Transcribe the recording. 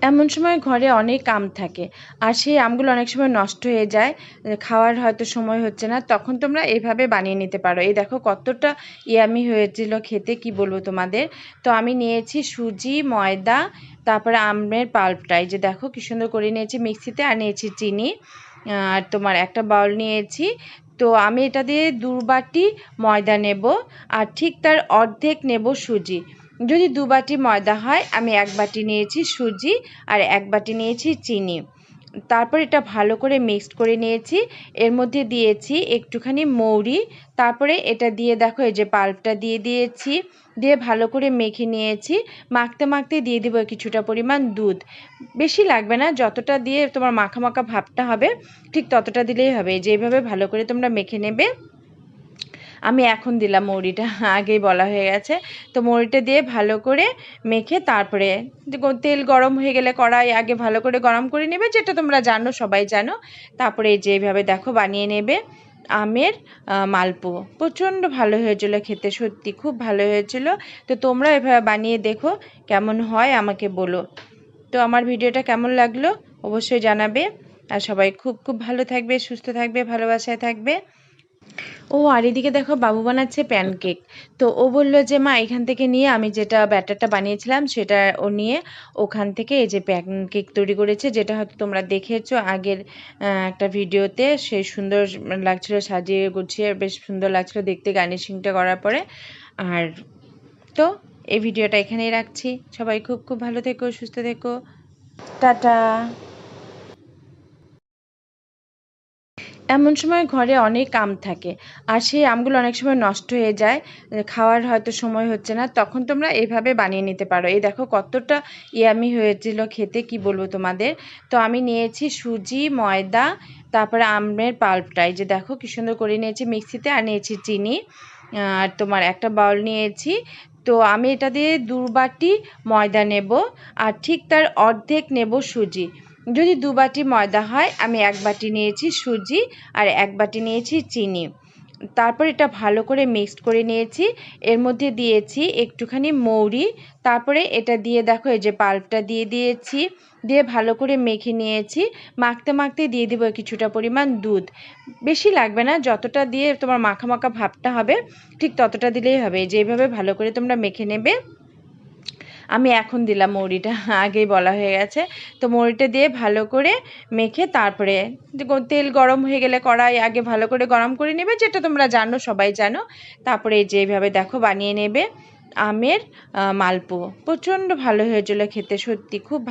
এমন সময় ঘরে অনেক আম থাকে আর সেই আমগুলো অনেক সময় নষ্ট হয়ে যায়, খাওয়ার হয়তো সময় হচ্ছে না, তখন তোমরা এভাবে বানিয়ে নিতে পারো। এই দেখো কতটা ইয়ামি হয়েছিল খেতে, কি বলবো তোমাদের। তো আমি নিয়েছি সুজি, ময়দা, তারপরে আমের পাল্পটা, এই যে দেখো কি সুন্দর করে নিয়েছি মিক্সিতে, আর নিয়েছি চিনি, আর তোমার একটা বাউল নিয়েছি। তো আমি এটা দিয়ে 2 বাটি ময়দা নেব, আর ঠিক তার অর্ধেক নেব সুজি। যদি 2 বাটি ময়দা হয়, আমি 1 বাটি নিয়েছি সুজি আর 1 বাটি নিয়েছি চিনি। তারপর এটা ভালো করে মিক্সড করে নিয়েছি। এর মধ্যে দিয়েছি একটুখানি মৌরি, তারপরে এটা দিয়ে দেখো এই যে পাল্পটা দিয়ে দিয়েছি, দিয়ে ভালো করে মেখে নিয়েছি। মাখতে মাখতে দিয়ে দিব কিছুটা পরিমাণ দুধ, বেশি লাগবে না, যতটা দিয়ে তোমার মাখা মাখা ভাবটা হবে ঠিক ততটা দিলেই হবে। যেভাবে ভালো করে তোমরা মেখে নেবে। আমি এখন দিলাম মৌরিটা, আগেই বলা হয়ে গেছে। তো মৌরিটা দিয়ে ভালো করে মেখে তারপরে তেল গরম হয়ে গেলে কড়াই আগে ভালো করে গরম করে নেবে, যেটা তোমরা জানো, সবাই জানো। তারপরে যেভাবে দেখো বানিয়ে নেবে আমের মালপো। প্রচণ্ড ভালো হয়েছিল খেতে, সত্যি খুব ভালো হয়েছিল। তো তোমরা এভাবে বানিয়ে দেখো, কেমন হয় আমাকে বলো। তো আমার ভিডিওটা কেমন লাগলো অবশ্যই জানাবে। আর সবাই খুব খুব ভালো থাকবে, সুস্থ থাকবে, ভালোবাসায় থাকবে। ও আর এদিকে দেখো বাবু বানাচ্ছে প্যানকেক। তো ও বলল যে মা এখান থেকে নিয়ে, আমি যেটা ব্যাটারটা বানিয়েছিলাম সেটা ও নিয়ে ওখান থেকে এই যে প্যানকেক তৈরি করেছে, যেটা হয়তো তোমরা দেখেছো আগের একটা ভিডিওতে। সে সুন্দর লাগছিল, সাজিয়ে গুছিয়ে বেশ সুন্দর লাগছিল দেখতে গার্নিশিংটা করার পরে। আর তো এই ভিডিওটা এখানেই রাখছি। সবাই খুব খুব ভালো থেকো, সুস্থ থেকো, টাটা। এমন সময় ঘরে অনেক আম থাকে আর সেই আমগুলো অনেক সময় নষ্ট হয়ে যায়, খাওয়ার হয়তো সময় হচ্ছে না, তখন তোমরা এভাবে বানিয়ে নিতে পারো। এই দেখো কতটা ইয়ামি হয়েছিল খেতে, কি বলবো তোমাদের। তো আমি নিয়েছি সুজি, ময়দা, তারপরে আমের পাল্পটা, এই যে দেখো কি সুন্দর করে নিয়েছি মিক্সিতে, আর নিয়েছি চিনি, আর তোমার একটা বাউল নিয়েছি। তো আমি এটা দিয়ে 2 বাটি ময়দা নেব, আর ঠিক তার অর্ধেক নেব সুজি। যদি 2 বাটি ময়দা হয়, আমি 1 বাটি নিয়েছি সুজি আর 1 বাটি নিয়েছি চিনি। তারপর এটা ভালো করে মিক্সড করে নিয়েছি। এর মধ্যে দিয়েছি একটুখানি মৌরি, তারপরে এটা দিয়ে দেখো এই যে পাল্পটা দিয়ে দিয়েছি, দিয়ে ভালো করে মেখে নিয়েছি। মাখতে মাখতে দিয়ে দিব কিছুটা পরিমাণ দুধ, বেশি লাগবে না, যতটা দিয়ে তোমার মাখা মাখা ভাবটা হবে ঠিক ততটা দিলেই হবে। যেভাবে ভালো করে তোমরা মেখে নেবে। আমি এখন দিলাম মৌরিটা, আগেই বলা হয়ে গেছে। তো মৌরিটা দিয়ে ভালো করে মেখে তারপরে তেল গরম হয়ে গেলে কড়াই আগে ভালো করে গরম করে নেবে, যেটা তোমরা জানো, সবাই জানো। তারপরে যেভাবে দেখো বানিয়ে নেবে আমের মালপো। প্রচণ্ড ভালো হয়েছিল খেতে, সত্যি খুব